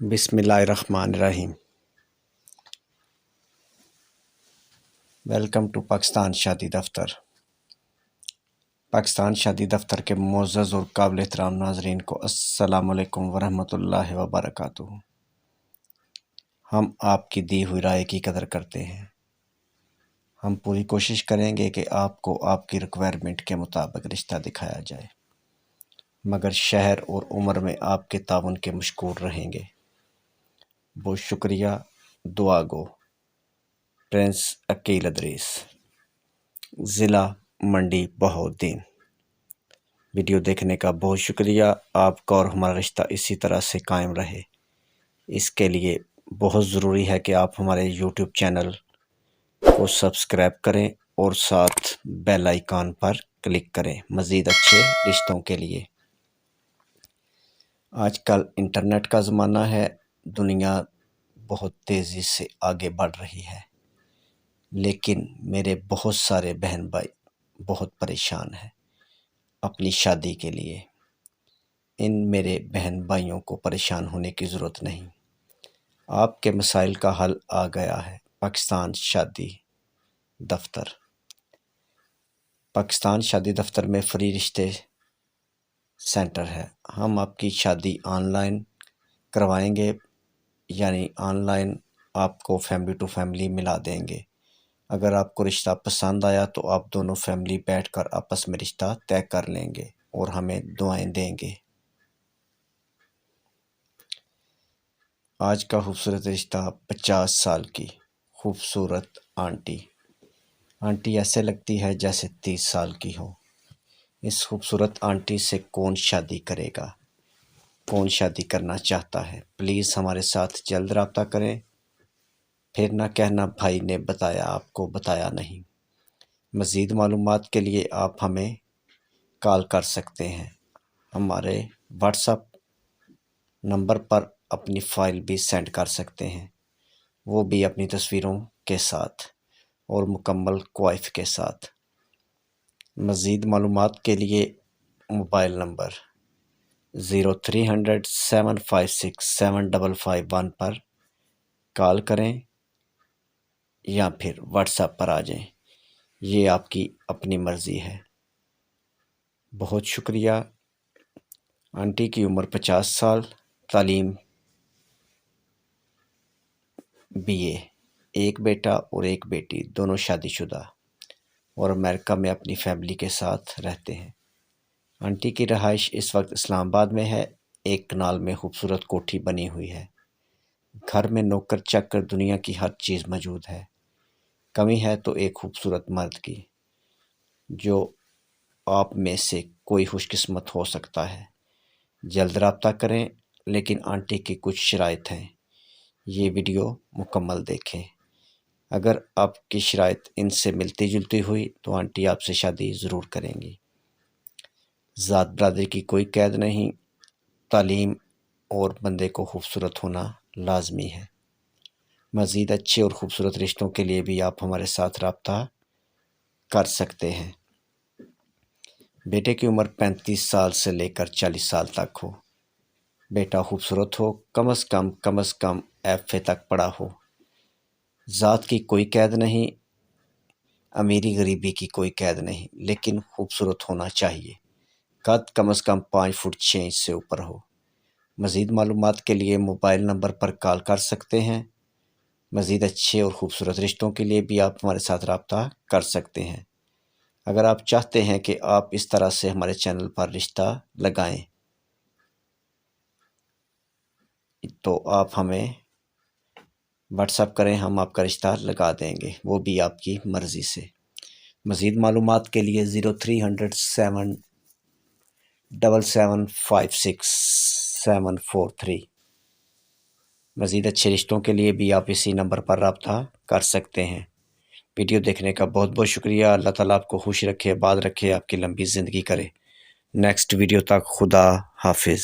بسم اللہ الرحمن الرحیم۔ ویلکم ٹو پاکستان شادی دفتر۔ پاکستان شادی دفتر کے معزز اور قابل احترام ناظرین کو السلام علیکم ورحمۃ اللہ وبرکاتہ۔ ہم آپ کی دی ہوئی رائے کی قدر کرتے ہیں۔ ہم پوری کوشش کریں گے کہ آپ کو آپ کی ریکوائرمنٹ کے مطابق رشتہ دکھایا جائے، مگر شہر اور عمر میں آپ کے تعاون کے مشکور رہیں گے۔ بہت شکریہ۔ دعا گو پرنس عقیل ادریس، ضلع منڈی بہاؤالدین۔ ویڈیو دیکھنے کا بہت شکریہ۔ آپ کا اور ہمارا رشتہ اسی طرح سے قائم رہے، اس کے لیے بہت ضروری ہے کہ آپ ہمارے یوٹیوب چینل کو سبسکرائب کریں اور ساتھ بیل آئیکن پر کلک کریں مزید اچھے رشتوں کے لیے۔ آج کل انٹرنیٹ کا زمانہ ہے، دنیا بہت تیزی سے آگے بڑھ رہی ہے، لیکن میرے بہت سارے بہن بھائی بہت پریشان ہیں اپنی شادی کے لیے۔ ان میرے بہن بھائیوں کو پریشان ہونے کی ضرورت نہیں۔ آپ کے مسائل کا حل آ گیا ہے پاکستان شادی دفتر۔ پاکستان شادی دفتر میں فری رشتے سینٹر ہے۔ ہم آپ کی شادی آن لائن کروائیں گے، یعنی آن لائن آپ کو فیملی ٹو فیملی ملا دیں گے۔ اگر آپ کو رشتہ پسند آیا تو آپ دونوں فیملی بیٹھ کر آپس میں رشتہ طے کر لیں گے اور ہمیں دعائیں دیں گے۔ آج کا خوبصورت رشتہ 50 سال کی خوبصورت آنٹی ایسے لگتی ہے جیسے 30 سال کی ہو۔ اس خوبصورت آنٹی سے کون شادی کرے گا؟ کون شادی کرنا چاہتا ہے؟ پلیز ہمارے ساتھ جلد رابطہ کریں، پھر نہ کہنا بھائی نے بتایا، آپ کو بتایا نہیں۔ مزید معلومات کے لیے آپ ہمیں کال کر سکتے ہیں۔ ہمارے واٹس ایپ نمبر پر اپنی فائل بھی سینڈ کر سکتے ہیں، وہ بھی اپنی تصویروں کے ساتھ اور مکمل کوائف کے ساتھ۔ مزید معلومات کے لیے موبائل نمبر 0300 756 7551 پر کال کریں یا پھر واٹس ایپ پر آ جائیں، یہ آپ کی اپنی مرضی ہے۔ بہت شکریہ۔ آنٹی کی عمر 50 سال، تعلیم BA، ایک بیٹا اور ایک بیٹی، دونوں شادی شدہ اور امریکہ میں اپنی فیملی کے ساتھ رہتے ہیں۔ آنٹی کی رہائش اس وقت اسلام آباد میں ہے۔ ایک کنال میں خوبصورت کوٹھی بنی ہوئی ہے۔ گھر میں نوکر چاکر دنیا کی ہر چیز موجود ہے۔ کمی ہے تو ایک خوبصورت مرد کی، جو آپ میں سے کوئی خوش قسمت ہو سکتا ہے۔ جلد رابطہ کریں، لیکن آنٹی کی کچھ شرائط ہیں۔ یہ ویڈیو مکمل دیکھیں۔ اگر آپ کی شرائط ان سے ملتی جلتی ہوئی تو آنٹی آپ سے شادی ضرور کریں گی۔ ذات برادری کی کوئی قید نہیں، تعلیم اور بندے کو خوبصورت ہونا لازمی ہے۔ مزید اچھے اور خوبصورت رشتوں کے لیے بھی آپ ہمارے ساتھ رابطہ کر سکتے ہیں۔ بیٹے کی عمر 35 سال سے لے کر 40 سال تک ہو۔ بیٹا خوبصورت ہو، کم از کم FA تک پڑھا ہو۔ ذات کی کوئی قید نہیں، امیری غریبی کی کوئی قید نہیں، لیکن خوبصورت ہونا چاہیے۔ قد کم از کم 5 فٹ 6 انچ سے اوپر ہو۔ مزید معلومات کے لیے موبائل نمبر پر کال کر سکتے ہیں۔ مزید اچھے اور خوبصورت رشتوں کے لیے بھی آپ ہمارے ساتھ رابطہ کر سکتے ہیں۔ اگر آپ چاہتے ہیں کہ آپ اس طرح سے ہمارے چینل پر رشتہ لگائیں تو آپ ہمیں واٹس ایپ کریں، ہم آپ کا رشتہ لگا دیں گے، وہ بھی آپ کی مرضی سے۔ مزید معلومات کے لیے 0300 77756 743۔ مزید اچھے رشتوں کے لیے بھی آپ اسی نمبر پر رابطہ کر سکتے ہیں۔ ویڈیو دیکھنے کا بہت بہت شکریہ۔ اللہ تعالیٰ آپ کو خوش رکھے، آباد رکھے، آپ کی لمبی زندگی کرے۔ نیکسٹ ویڈیو تک خدا حافظ۔